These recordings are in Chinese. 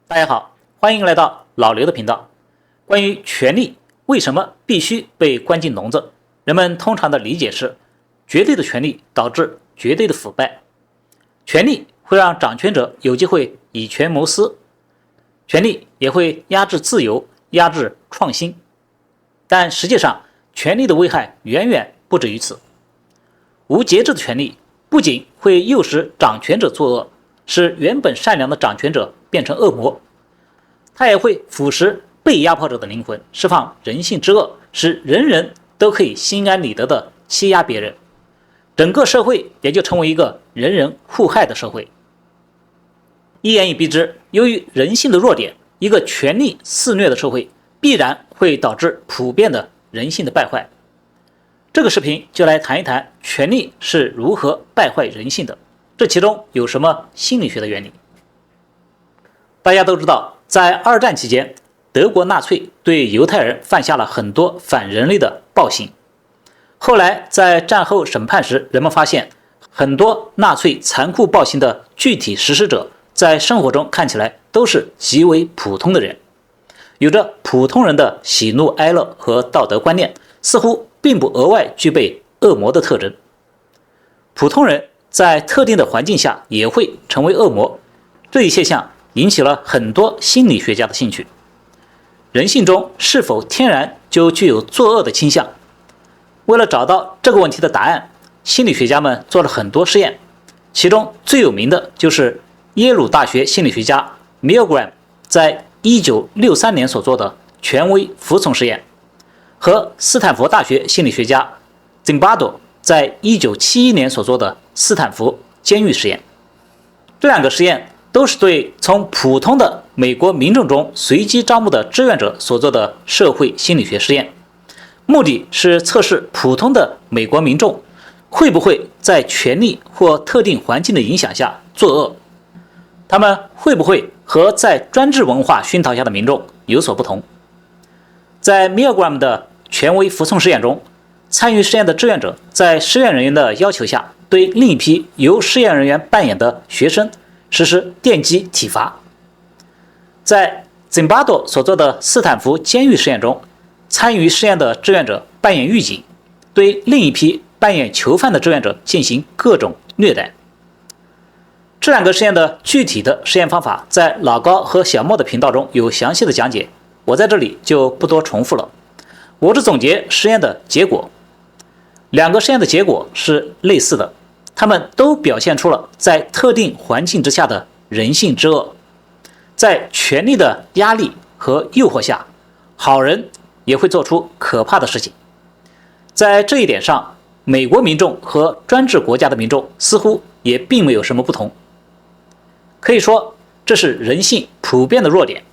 大家好，欢迎来到老刘的频道。关于权力为什么必须被关进笼子，人们通常的理解是，绝对的权力导致绝对的腐败，权力会让掌权者有机会以权谋私，权力也会压制自由，压制创新。但实际上，权力的危害远远不止于此。无节制的权力不仅会诱使掌权者作恶，使原本善良的掌权者变成恶魔，它也会腐蚀被压迫者的灵魂，释放人性之恶，使人人都可以心安理得地欺压别人，整个社会也就成为一个人人互害的社会。一言以蔽之，由于人性的弱点，一个权力肆虐的社会必然会导致普遍的人性的败坏。这个视频就来谈一谈权力是如何败坏人性的，这其中有什么心理学的原理。大家都知道，在二战期间，德国纳粹对犹太人犯下了很多反人类的暴行。后来在战后审判时，人们发现很多纳粹残酷暴行的具体实施者在生活中看起来都是极为普通的人，有着普通人的喜怒哀乐和道德观念，似乎并不额外具备恶魔的特征。普通人在特定的环境下也会成为恶魔，这一现象引起了很多心理学家的兴趣。人性中是否天然就具有作恶的倾向？为了找到这个问题的答案，心理学家们做了很多实验，其中最有名的就是耶鲁大学心理学家 Milgram 在1963年所做的权威服从实验，和斯坦福大学心理学家 Zimbardo 在1971年所做的斯坦福监狱实验。这两个实验都是对从普通的美国民众中随机招募的志愿者所做的社会心理学实验，目的是测试普通的美国民众会不会在权力或特定环境的影响下作恶，他们会不会和在专制文化熏陶下的民众有所不同。在 Milgram 的权威服从实验中，参与实验的志愿者在实验人员的要求下，对另一批由实验人员扮演的学生实施电击体罚。在 Zimbardo 所做的斯坦福监狱实验中，参与实验的志愿者扮演狱警，对另一批扮演囚犯的志愿者进行各种虐待。这两个实验的具体的实验方法在老高和小莫的频道中有详细的讲解，我在这里就不多重复了。我只总结实验的结果。两个实验的结果是类似的，他们都表现出了在特定环境之下的人性之恶。在权力的压力和诱惑下，好人也会做出可怕的事情。在这一点上，美国民众和专制国家的民众似乎也并没有什么不同。可以说，这是人性普遍的弱点，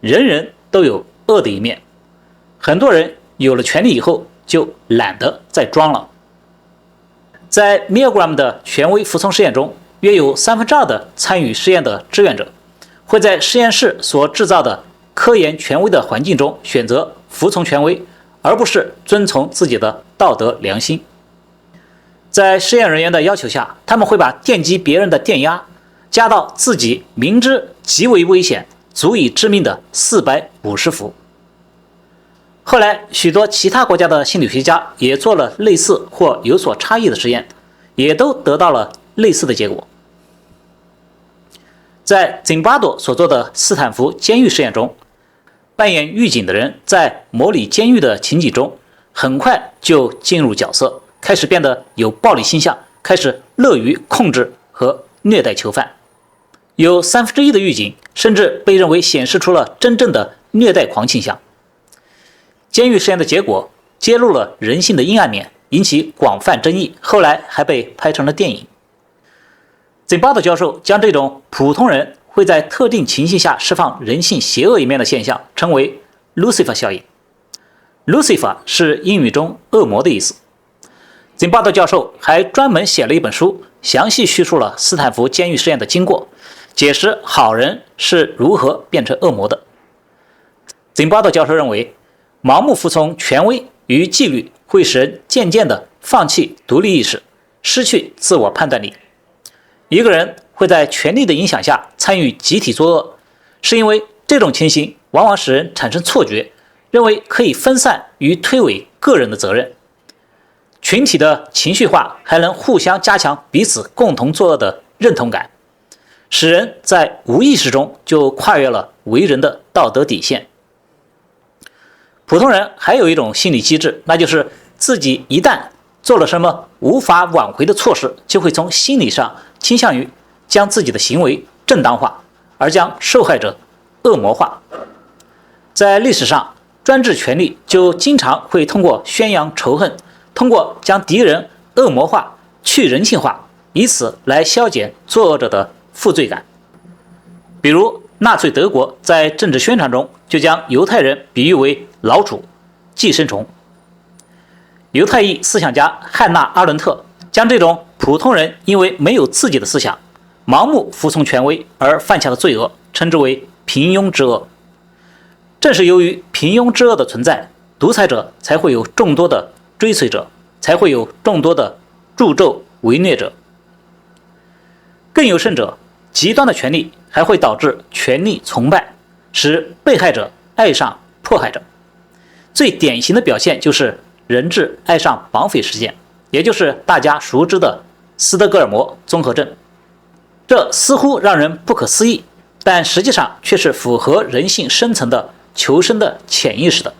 人人都有恶的一面。很多人有了权力以后就懒得再装了。在 Milgram 的权威服从实验中，约有2/3的参与实验的志愿者会在实验室所制造的科研权威的环境中选择服从权威，而不是遵从自己的道德良心。在实验人员的要求下，他们会把电击别人的电压加到自己明知极为危险、足以致命的450伏。后来，许多其他国家的心理学家也做了类似或有所差异的实验，也都得到了类似的结果。在 Zimbardo 所做的斯坦福监狱实验中，扮演狱警的人在模拟监狱的情景中，很快就进入角色，开始变得有暴力倾向，开始乐于控制和虐待囚犯。有1/3的狱警甚至被认为显示出了真正的虐待狂倾向。监狱实验的结果揭露了人性的阴暗面，引起广泛争议，后来还被拍成了电影。Zimbardo 教授将这种普通人会在特定情形下释放人性邪恶一面的现象称为 Lucifer 效应。Lucifer 是英语中恶魔的意思。Zimbardo 教授还专门写了一本书，详细叙述了斯坦福监狱实验的经过，解释好人是如何变成恶魔的。Zimbardo 教授认为，盲目服从权威与纪律会使人渐渐地放弃独立意识，失去自我判断力。一个人会在权力的影响下参与集体作恶，是因为这种情形往往使人产生错觉，认为可以分散与推诿个人的责任。群体的情绪化还能互相加强彼此共同作恶的认同感，使人在无意识中就跨越了为人的道德底线。普通人还有一种心理机制，那就是自己一旦做了什么无法挽回的错事，就会从心理上倾向于将自己的行为正当化，而将受害者恶魔化。在历史上，专制权力就经常会通过宣扬仇恨，通过将敌人恶魔化、去人性化，以此来消减作恶者的负罪感。比如纳粹德国在政治宣传中就将犹太人比喻为老鼠、寄生虫。犹太裔思想家汉娜·阿伦特将这种普通人因为没有自己的思想，盲目服从权威而犯下的罪恶称之为平庸之恶。正是由于平庸之恶的存在，独裁者才会有众多的追随者，才会有众多的助纣为虐者。更有甚者，极端的权力还会导致权力崇拜，使被害者爱上迫害者。最典型的表现就是人质爱上绑匪事件，也就是大家熟知的斯德哥尔摩综合症。这似乎让人不可思议，但实际上却是符合人性深层的求生的潜意识的。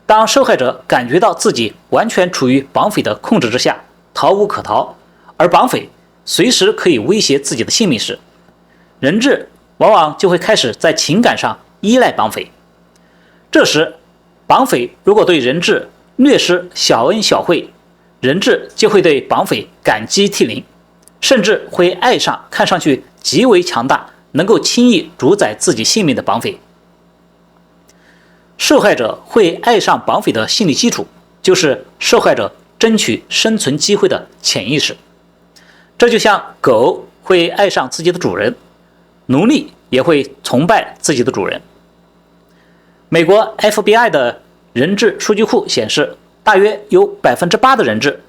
当受害者感觉到自己完全处于绑匪的控制之下，逃无可逃，而绑匪随时可以威胁自己的性命时，人质往往就会开始在情感上依赖绑匪。这时，绑匪如果对人质略施小恩小惠，人质就会对绑匪感激涕零，甚至会爱上看上去极为强大，能够轻易主宰自己性命的绑匪。受害者会爱上绑匪的心理基础，就是受害者争取生存机会的潜意识。这就像狗会爱上自己的主人，奴隶也会崇拜自己的主人。美国 FBI 的人质数据库显示，大约有 8% 的人质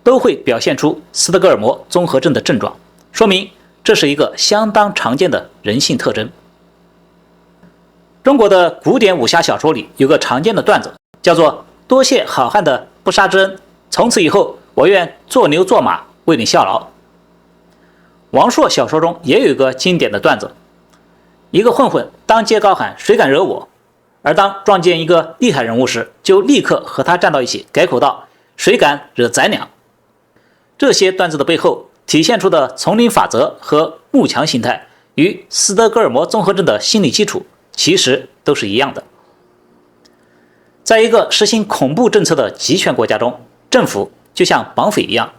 都会表现出斯德哥尔摩综合症的症状，说明这是一个相当常见的人性特征。中国的古典武侠小说里有个常见的段子，叫做多谢好汉的不杀之恩，从此以后我愿做牛做马为你效劳。王朔小说中也有一个经典的段子，一个混混当街高喊谁敢惹我，而当撞见一个厉害人物时，就立刻和他站到一起，改口道谁敢惹咱俩。这些段子的背后体现出的丛林法则和慕强心态，与斯德哥尔摩综合症的心理基础其实都是一样的。在一个实行恐怖政策的集权国家中，政府就像绑匪一样，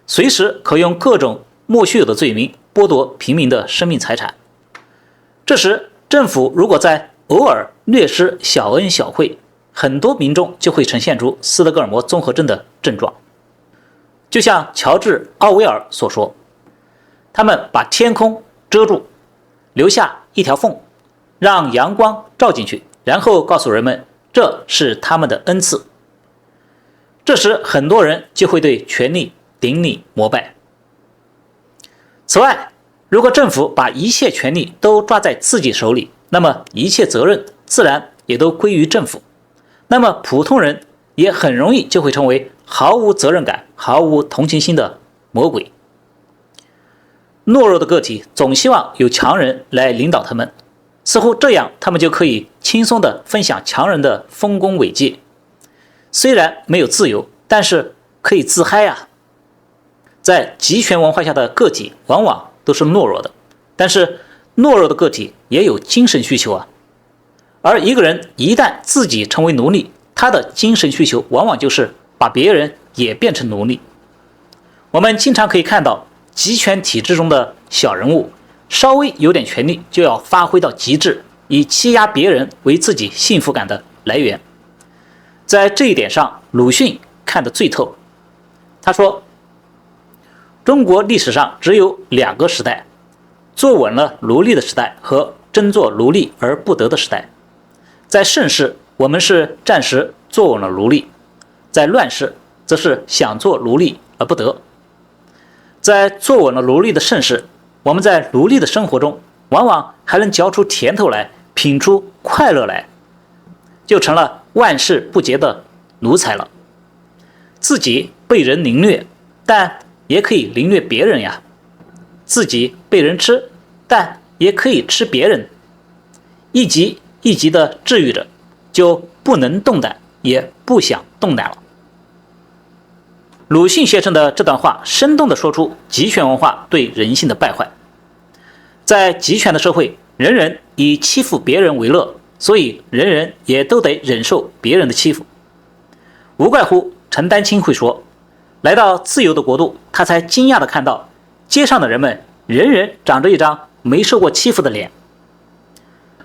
随时可用各种莫须有的罪名剥夺平民的生命财产。这时，政府如果在偶尔略施小恩小惠，很多民众就会呈现出斯德哥尔摩综合症的症状。就像乔治·奥威尔所说，他们把天空遮住，留下一条缝，让阳光照进去，然后告诉人们这是他们的恩赐。这时很多人就会对权力顶礼膜拜。此外，如果政府把一切权力都抓在自己手里，那么一切责任自然也都归于政府，那么普通人也很容易就会成为毫无责任感、毫无同情心的魔鬼。懦弱的个体总希望有强人来领导他们，似乎这样他们就可以轻松地分享强人的丰功伟绩。虽然没有自由，但是可以自嗨啊！在集权文化下的个体往往都是懦弱的，但是懦弱的个体也有精神需求啊。而一个人一旦自己成为奴隶，他的精神需求往往就是把别人也变成奴隶。我们经常可以看到集权体制中的小人物，稍微有点权力就要发挥到极致，以欺压别人为自己幸福感的来源。在这一点上，鲁迅看得最透。他说，中国历史上只有2个时代，坐稳了奴隶的时代和争做奴隶而不得的时代。在盛世，我们是暂时坐稳了奴隶；在乱世，则是想做奴隶而不得。在坐稳了奴隶的盛世，我们在奴隶的生活中往往还能嚼出甜头来，品出快乐来，就成了万事不竭的奴才了。自己被人凌虐，但也可以凌虐别人呀；自己被人吃，但也可以吃别人。一级一级的治愈着，就不能动弹，也不想动弹了。鲁迅先生的这段话生动地说出集权文化对人性的败坏。在集权的社会，人人以欺负别人为乐，所以人人也都得忍受别人的欺负。无怪乎陈丹青会说，来到自由的国度，他才惊讶地看到街上的人们人人长着一张没受过欺负的脸。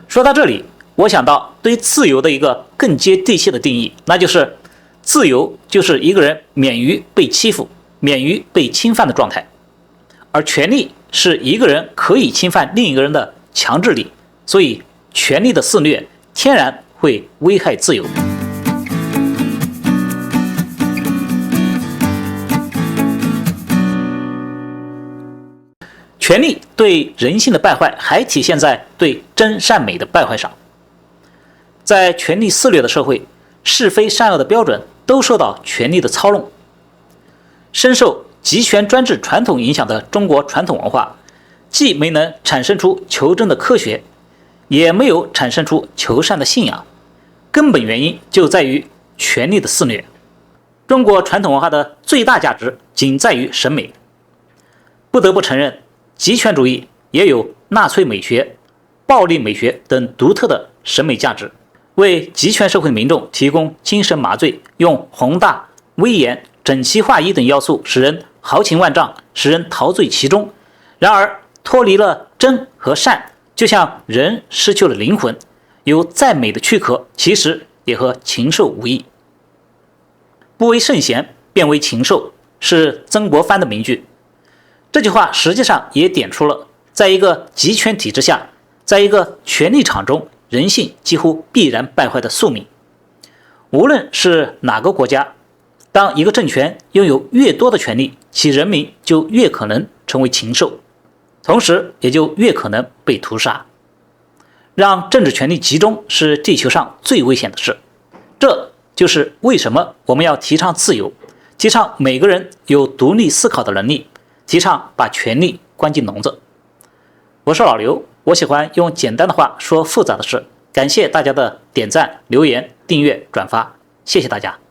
说到这里，我想到对自由的一个更接地气的定义，那就是自由就是一个人免于被欺负，免于被侵犯的状态，而权利是一个人可以侵犯另一个人的强制力，所以权力的肆虐天然会危害自由。权力对人性的败坏还体现在对真善美的败坏上。在权力肆虐的社会，是非善恶的标准都受到权力的操弄。深受集权专制传统影响的中国传统文化，既没能产生出求真的科学，也没有产生出求善的信仰。根本原因就在于权力的肆虐。中国传统文化的最大价值仅在于审美。不得不承认，极权主义也有纳粹美学、暴力美学等独特的审美价值，为极权社会民众提供精神麻醉，用宏大、威严、整齐划一等要素使人豪情万丈，使人陶醉其中。然而脱离了真和善，就像人失去了灵魂，有再美的躯壳，其实也和禽兽无异。不为圣贤，便为禽兽，是曾国藩的名句。这句话实际上也点出了，在一个集权体制下，在一个权力场中，人性几乎必然败坏的宿命。无论是哪个国家，当一个政权拥有越多的权力，其人民就越可能成为禽兽，同时也就越可能被屠杀。让政治权力集中是地球上最危险的事，这就是为什么我们要提倡自由，提倡每个人有独立思考的能力，提倡把权力关进笼子。我是老刘，我喜欢用简单的话说复杂的事。感谢大家的点赞、留言、订阅、转发，谢谢大家。